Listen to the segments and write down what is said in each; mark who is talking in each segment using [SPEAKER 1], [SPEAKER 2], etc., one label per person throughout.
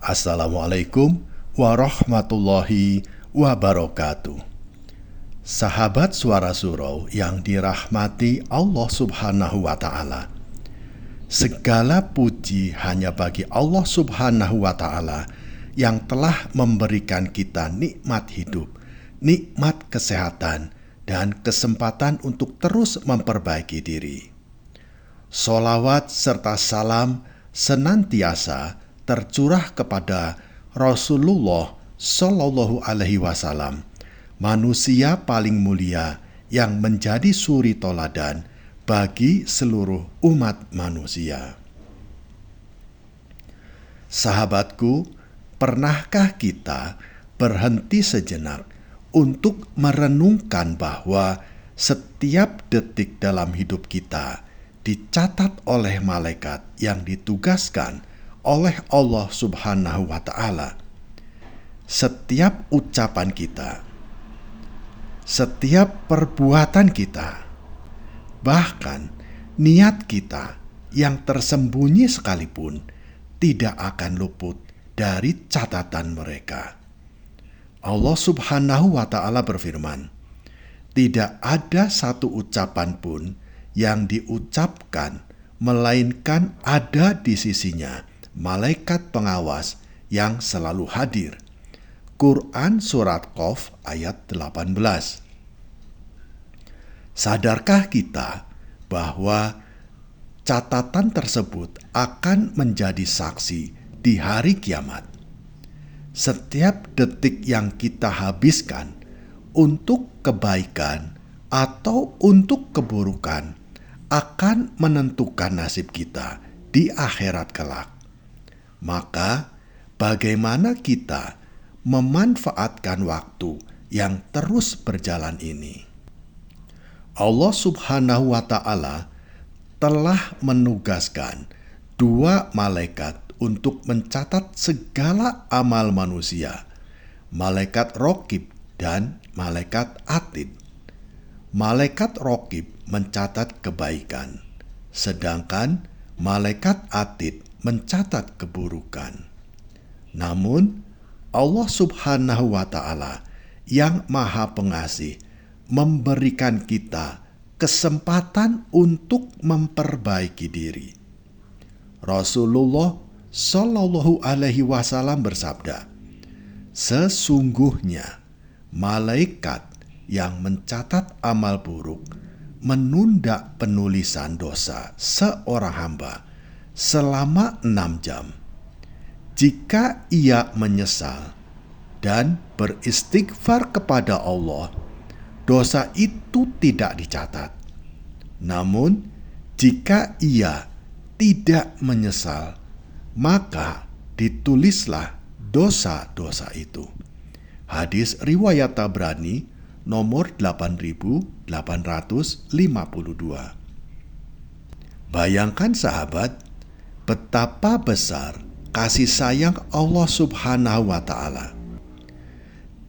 [SPEAKER 1] Assalamualaikum warahmatullahi wabarakatuh. Sahabat Suara Surau yang dirahmati Allah Subhanahu wa Ta'ala, segala puji hanya bagi Allah Subhanahu wa Ta'ala yang telah memberikan kita nikmat hidup, nikmat kesehatan, dan kesempatan untuk terus memperbaiki diri. Sholawat serta salam senantiasa tercurah kepada Rasulullah Shallallahu Alaihi Wasallam, manusia paling mulia yang menjadi suri toladan bagi seluruh umat manusia. Sahabatku, pernahkah kita berhenti sejenak untuk merenungkan bahwa setiap detik dalam hidup kita dicatat oleh malaikat yang ditugaskan oleh Allah Subhanahu wa Ta'ala? Setiap ucapan kita, setiap perbuatan kita, bahkan niat kita yang tersembunyi sekalipun tidak akan luput dari catatan mereka. Allah Subhanahu wa Ta'ala berfirman, "Tidak ada satu ucapan pun yang diucapkan melainkan ada di sisinya malaikat pengawas yang selalu hadir." Quran Surat Qaf ayat 18. Sadarkah kita bahwa catatan tersebut akan menjadi saksi di hari kiamat? Setiap detik yang kita habiskan untuk kebaikan atau untuk keburukan akan menentukan nasib kita di akhirat kelak. Maka, bagaimana kita memanfaatkan waktu yang terus berjalan ini? Allah Subhanahu wa Ta'ala telah menugaskan 2 malaikat untuk mencatat segala amal manusia, malaikat Raqib dan malaikat Atid. Malaikat Raqib mencatat kebaikan, sedangkan malaikat Atid mencatat keburukan. Namun Allah Subhanahu wa Ta'ala yang Maha Pengasih memberikan kita kesempatan untuk memperbaiki diri. Rasulullah Shallallahu Alaihi Wasallam bersabda, "Sesungguhnya malaikat yang mencatat amal buruk menunda penulisan dosa seorang hamba selama 6 jam. Jika ia menyesal dan beristighfar kepada Allah, dosa itu tidak dicatat. Namun, jika ia tidak menyesal, maka ditulislah dosa-dosa itu." Hadis riwayat Tabrani nomor 8852. Bayangkan sahabat, betapa besar kasih sayang Allah Subhanahu wa Ta'ala.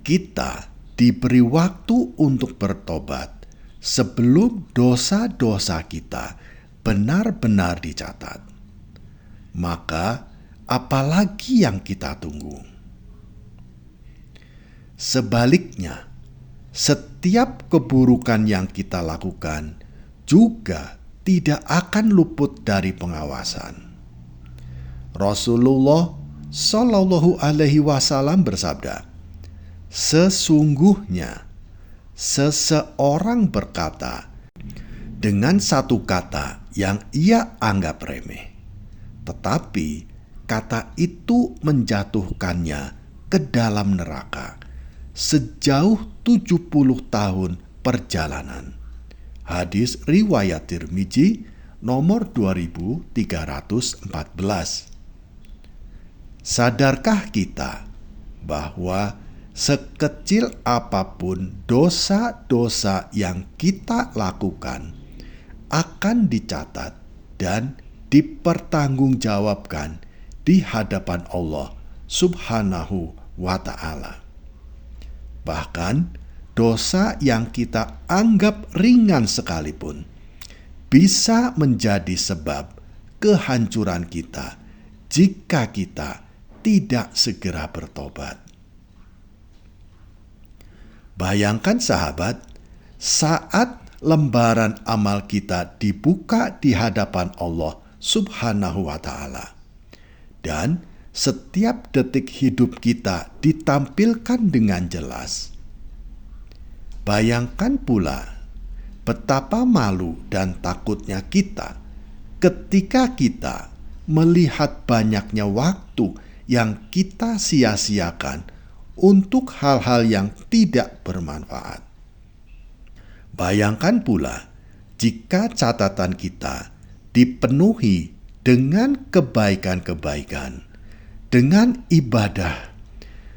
[SPEAKER 1] Kita diberi waktu untuk bertobat sebelum dosa-dosa kita benar-benar dicatat. Maka, apalagi yang kita tunggu? Sebaliknya, setiap keburukan yang kita lakukan juga tidak akan luput dari pengawasan. Rasulullah Shallallahu Alaihi Wasallam bersabda, "Sesungguhnya seseorang berkata dengan satu kata yang ia anggap remeh, tetapi kata itu menjatuhkannya ke dalam neraka sejauh 70 tahun perjalanan." Hadis riwayat Tirmizi nomor 2314. Sadarkah kita bahwa sekecil apapun dosa-dosa yang kita lakukan akan dicatat dan dipertanggungjawabkan di hadapan Allah Subhanahu wa Ta'ala? Bahkan dosa yang kita anggap ringan sekalipun bisa menjadi sebab kehancuran kita jika kita tidak segera bertobat. Bayangkan sahabat, saat lembaran amal kita dibuka di hadapan Allah Subhanahu wa Ta'ala, dan setiap detik hidup kita ditampilkan dengan jelas. Bayangkan pula betapa malu dan takutnya kita ketika kita melihat banyaknya waktu yang kita sia-siakan untuk hal-hal yang tidak bermanfaat. Bayangkan pula jika catatan kita dipenuhi dengan kebaikan-kebaikan, dengan ibadah,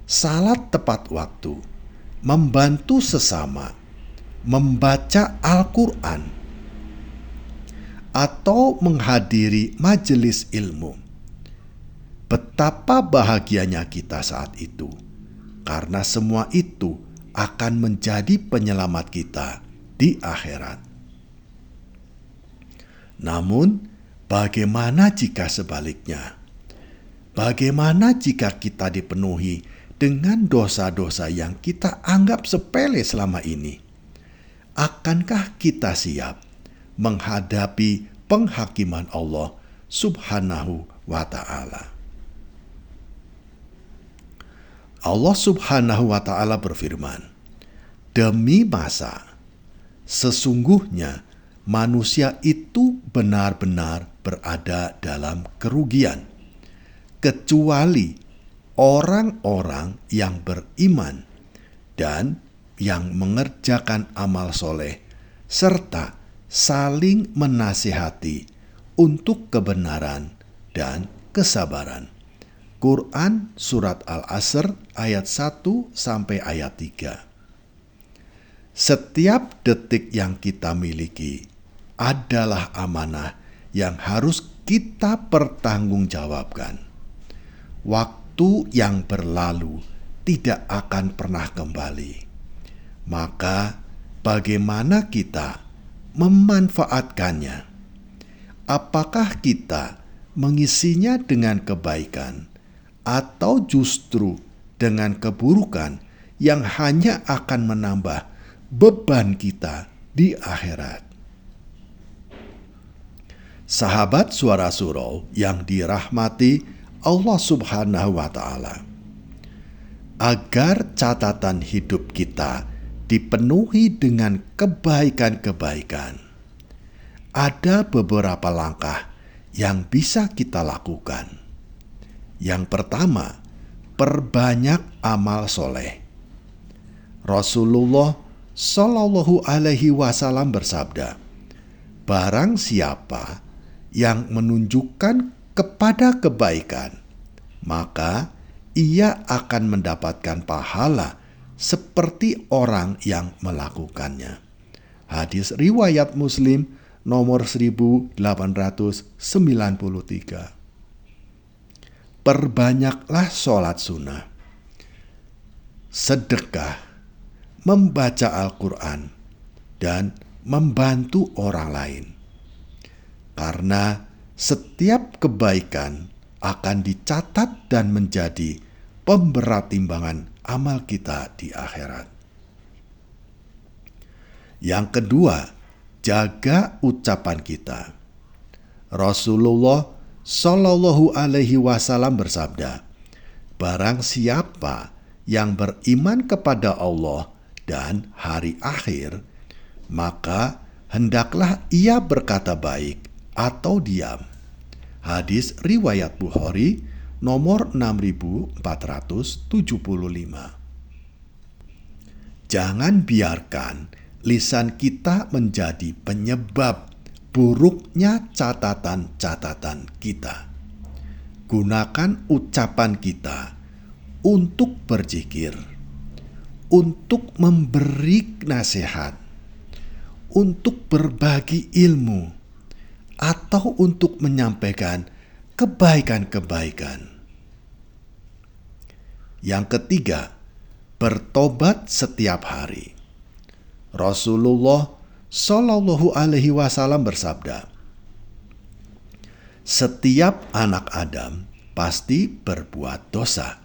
[SPEAKER 1] salat tepat waktu, membantu sesama, membaca Al-Quran, atau menghadiri majelis ilmu. Betapa bahagianya kita saat itu, karena semua itu akan menjadi penyelamat kita di akhirat. Namun, bagaimana jika sebaliknya? Bagaimana jika kita dipenuhi dengan dosa-dosa yang kita anggap sepele selama ini? Akankah kita siap menghadapi penghakiman Allah Subhanahu wa Ta'ala? Allah Subhanahu wa Ta'ala berfirman, "Demi masa, sesungguhnya manusia itu benar-benar berada dalam kerugian, kecuali orang-orang yang beriman dan yang mengerjakan amal soleh, serta saling menasihati untuk kebenaran dan kesabaran." Quran Surat Al-Asr ayat 1 sampai ayat 3. Setiap detik yang kita miliki adalah amanah yang harus kita pertanggungjawabkan. Waktu yang berlalu tidak akan pernah kembali. Maka bagaimana kita memanfaatkannya? Apakah kita mengisinya dengan kebaikan atau justru dengan keburukan yang hanya akan menambah beban kita di akhirat? Sahabat Suara Surau yang dirahmati Allah Subhanahu wa Ta'ala, agar catatan hidup kita dipenuhi dengan kebaikan-kebaikan, ada beberapa langkah yang bisa kita lakukan. Yang pertama, perbanyak amal soleh. Rasulullah Shallallahu Alaihi Wasallam bersabda, "Barang siapa yang menunjukkan kepada kebaikan, maka ia akan mendapatkan pahala seperti orang yang melakukannya." Hadis riwayat Muslim nomor 1893. Perbanyaklah sholat sunnah, sedekah, membaca Al-Quran, dan membantu orang lain. Karena setiap kebaikan akan dicatat dan menjadi pemberat timbangan amal kita di akhirat. Yang kedua, jaga ucapan kita. Rasulullah Shallallahu Alaihi Wasallam bersabda, "Barang siapa yang beriman kepada Allah dan hari akhir, maka hendaklah ia berkata baik atau diam." Hadis riwayat Bukhari nomor 6475. Jangan biarkan lisan kita menjadi penyebab buruknya catatan-catatan kita. Gunakan ucapan kita untuk berzikir, untuk memberi nasihat, untuk berbagi ilmu, atau untuk menyampaikan kebaikan-kebaikan. Yang ketiga, bertobat setiap hari. Rasulullah Shallallahu Alaihi Wasallam bersabda, "Setiap anak Adam pasti berbuat dosa.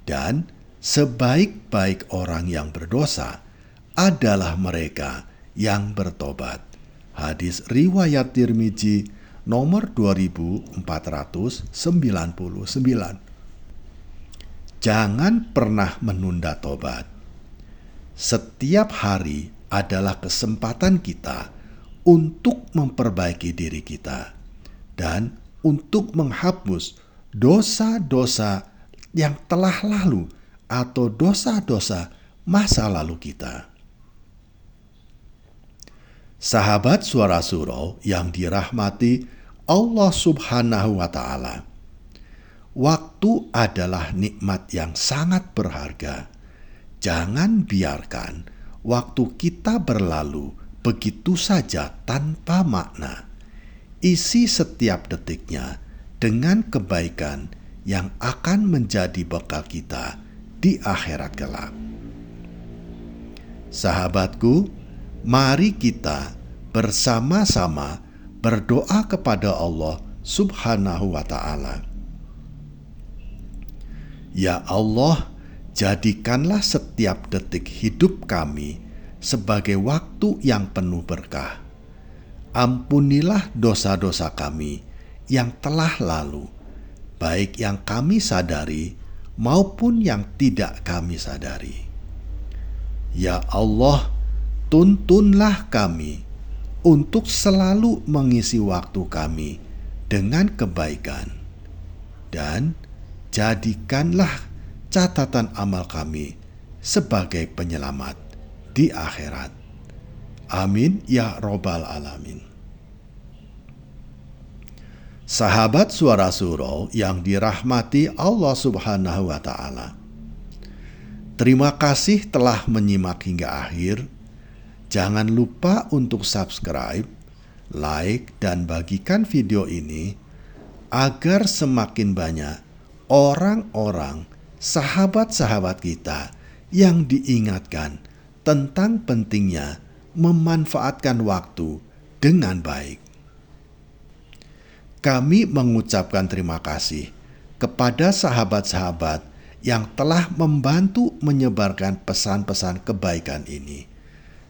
[SPEAKER 1] Dan sebaik-baik orang yang berdosa adalah mereka yang bertobat. Hadis riwayat Tirmidzi nomor 2499. Jangan pernah menunda tobat. Setiap hari adalah kesempatan kita untuk memperbaiki diri kita dan untuk menghapus dosa-dosa yang telah lalu atau dosa-dosa masa lalu kita. Sahabat Suara Surau yang dirahmati Allah Subhanahu wa Ta'ala, waktu adalah nikmat yang sangat berharga. Jangan biarkan waktu kita berlalu begitu saja tanpa makna. Isi setiap detiknya dengan kebaikan yang akan menjadi bekal kita di akhirat kelak. Sahabatku, mari kita bersama-sama berdoa kepada Allah Subhanahu wa Ta'ala. Ya Allah, jadikanlah setiap detik hidup kami sebagai waktu yang penuh berkah. Ampunilah dosa-dosa kami yang telah lalu, baik yang kami sadari maupun yang tidak kami sadari. Ya Allah, tuntunlah kami untuk selalu mengisi waktu kami dengan kebaikan, dan jadikanlah catatan amal kami sebagai penyelamat di akhirat. Amin ya Robbal Alamin. Sahabat Suara Surau yang dirahmati Allah Subhanahu wa Ta'ala, terima kasih telah menyimak hingga akhir. Jangan lupa untuk subscribe, like, dan bagikan video ini agar semakin banyak orang-orang, sahabat-sahabat kita yang diingatkan tentang pentingnya memanfaatkan waktu dengan baik. Kami mengucapkan terima kasih kepada sahabat-sahabat yang telah membantu menyebarkan pesan-pesan kebaikan ini.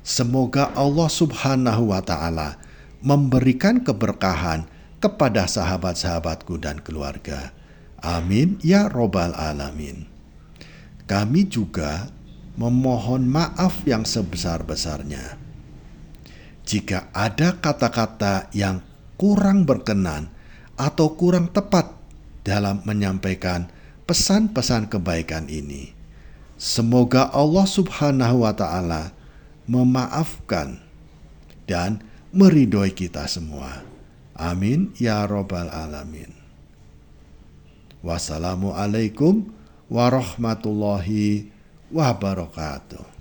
[SPEAKER 1] Semoga Allah Subhanahu wa Ta'ala memberikan keberkahan kepada sahabat-sahabatku dan keluarga. Amin ya Robbal Alamin. Kami juga memohon maaf yang sebesar-besarnya jika ada kata-kata yang kurang berkenan atau kurang tepat dalam menyampaikan pesan-pesan kebaikan ini. Semoga Allah Subhanahu wa Ta'ala memaafkan dan meridhoi kita semua. Amin ya Robbal Alamin. Wassalamualaikum warahmatullahi wabarakatuh.